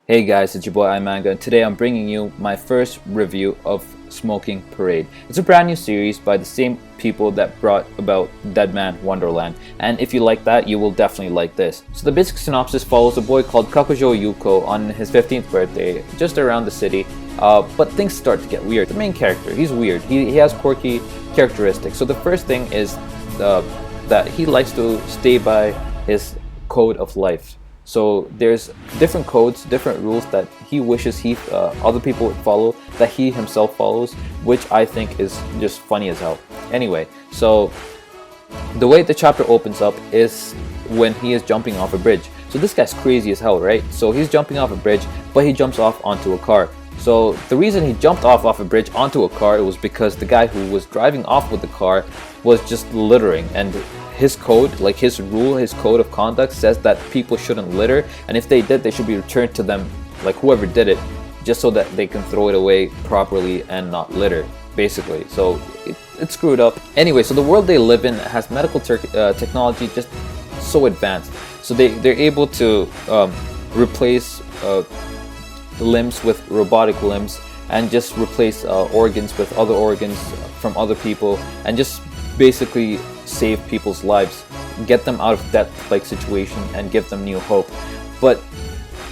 Hey guys, it's your boy iManga, and today I'm bringing you my first review of Smoking Parade. It's a brand new series by the same people that brought about Dead Man Wonderland, and if you like that, you will definitely like this. So the basic synopsis follows a boy called Kakujo Yuko on his 15th birthday, just around the city, but things start to get weird. The main character, he's weird. He has quirky characteristics. So the first thing is that he likes to stay by his code of life. So there's different codes, different rules that he wishes other people would follow, that he himself follows, which I think is just funny as hell. Anyway, so the way the chapter opens up is when he is jumping off a bridge. So this guy's crazy as hell, right? So he's jumping off a bridge, but he jumps off onto a car. So the reason he jumped off a bridge onto a car was because the guy who was driving off with the car was just littering, and his code, like his rule, his code of conduct says that people shouldn't litter, and if they did, they should be returned to them, like whoever did it, just so that they can throw it away properly and not litter, basically. So it's screwed up. Anyway, so the world they live in has medical technology just so advanced. So they're able to replace limbs with robotic limbs, and just replace organs with other organs from other people, and just basically save people's lives, get them out of death-like situation, and give them new hope. But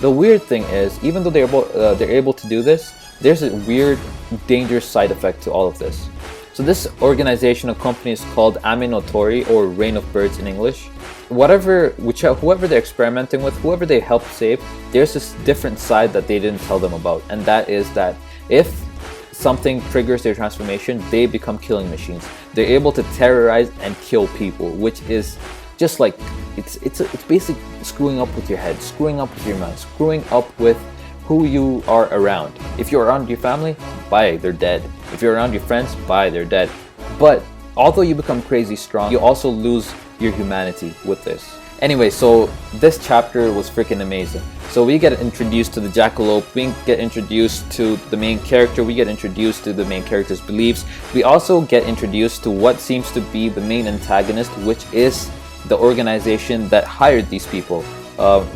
the weird thing is, even though they're able to do this, there's a weird, dangerous side effect to all of this. So this organization of companies called Ame no Tori, or Reign of Birds in English. Whoever they're experimenting with, whoever they help save, there's this different side that they didn't tell them about, and that is that if something triggers their transformation, they become killing machines. They're able to terrorize and kill people, which is just like it's basically screwing up with your head, screwing up with your mind, screwing up with who you are around. If you're around your family, bye, they're dead. If you're around your friends, bye, they're dead. But although you become crazy strong, you also lose your humanity with this. Anyway, so this chapter was freaking amazing. So we get introduced to the jackalope, we get introduced to the main character, we get introduced to the main character's beliefs. We also get introduced to what seems to be the main antagonist, which is the organization that hired these people,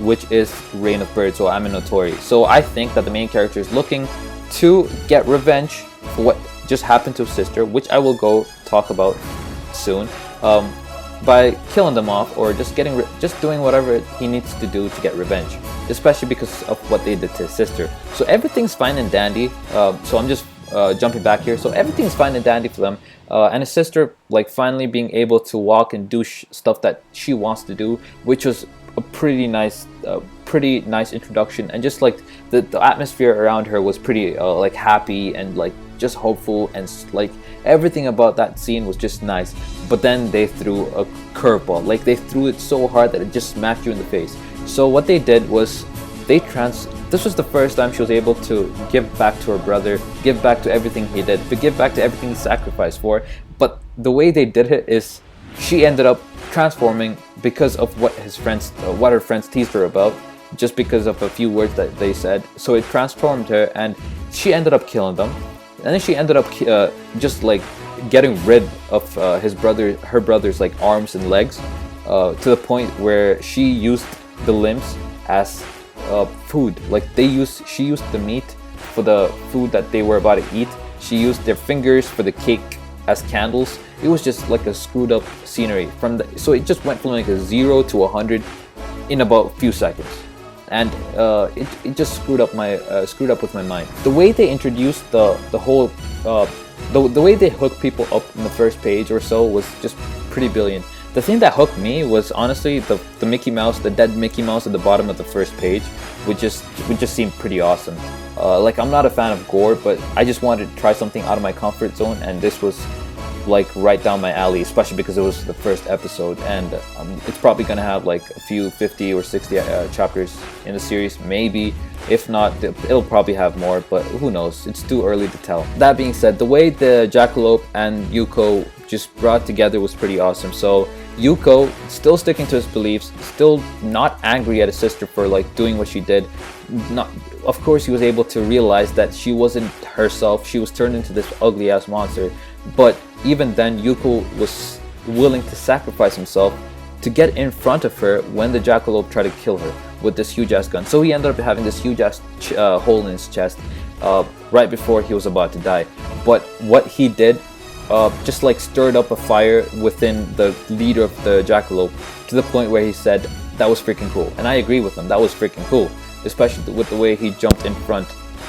which is Reign of Birds, or Ame no Tori. So I think that the main character is looking to get revenge for what just happened to his sister, which I will go talk about soon. By killing them off, or just doing whatever he needs to do to get revenge, especially because of what they did to his sister. So everything's fine and dandy. So I'm just jumping back here. So everything's fine and dandy for them, and his sister like finally being able to walk and do stuff that she wants to do, which was a pretty nice introduction. And just like the atmosphere around her was pretty like happy and like just hopeful, and like everything about that scene was just nice. But then they threw a curveball, like they threw it so hard that it just smacked you in the face. So what they did was this was the first time she was able to give back to her brother, give back to everything he did, to give back to everything he sacrificed for. But the way they did it is she ended up transforming because of what her friends teased her about, just because of a few words that they said. So it transformed her, and she ended up killing them. And then she ended up just like getting rid of her brother's like arms and legs, to the point where she used the limbs as food. Like she used the meat for the food that they were about to eat. She used their fingers for the cake as candles. It was just like a screwed up scenery so it just went from like a 0 to 100 in about a few seconds. And it just screwed up with my mind. The way they introduced the whole the way they hook people up in the first page or so was just pretty brilliant. The thing that hooked me was honestly the Mickey Mouse, the dead Mickey Mouse at the bottom of the first page, would just seem pretty awesome. Like I'm not a fan of gore, but I just wanted to try something out of my comfort zone, and this was like right down my alley, especially because it was the first episode, and it's probably gonna have like a few 50 or 60 chapters in the series, maybe. If not, it'll probably have more, but who knows, it's too early to tell. That being said, the way the jackalope and Yuko just brought together was pretty awesome. So Yuko still sticking to his beliefs, still not angry at his sister for like doing what she did. Of course he was able to realize that she wasn't herself, she was turned into this ugly ass monster. But even then, Yuko was willing to sacrifice himself to get in front of her when the jackalope tried to kill her, with this huge ass gun. So he ended up having this huge ass hole in his chest right before he was about to die. But what he did just like stirred up a fire within the leader of the Jackalope, to the point where he said that was freaking cool. And I agree with him, that was freaking cool, especially with the way he jumped in front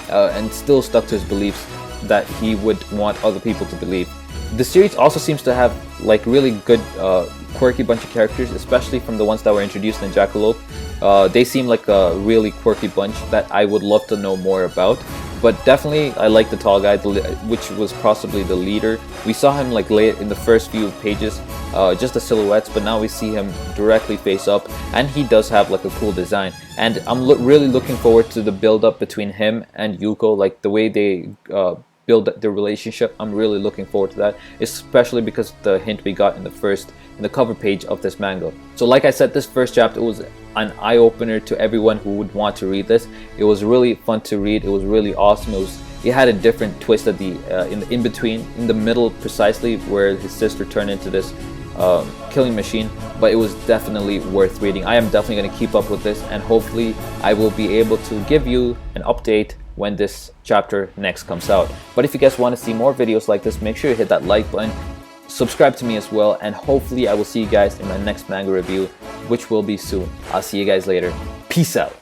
and still stuck to his beliefs that he would want other people to believe. The series also seems to have like really good quirky bunch of characters, especially from the ones that were introduced in Jackalope. They seem like a really quirky bunch that I would love to know more about. But definitely I like the tall guy, which was possibly the leader. We saw him like late in the first few pages, just the silhouettes, but now we see him directly face up, and he does have like a cool design. And I'm really looking forward to the build up between him and Yuko, like the way they build their relationship. I'm really looking forward to that, especially because of the hint we got in the cover page of this manga. So like I said, this first chapter was an eye-opener to everyone who would want to read this. It was really fun to read. It was really awesome. It had a different twist at the in between, in the middle precisely, where his sister turned into this killing machine. But it was definitely worth reading. I am definitely going to keep up with this, and hopefully I will be able to give you an update when this chapter next comes out. But if you guys want to see more videos like this, make sure you hit that like button, subscribe to me as well, and hopefully I will see you guys in my next manga review, which will be soon. I'll see you guys later. Peace out.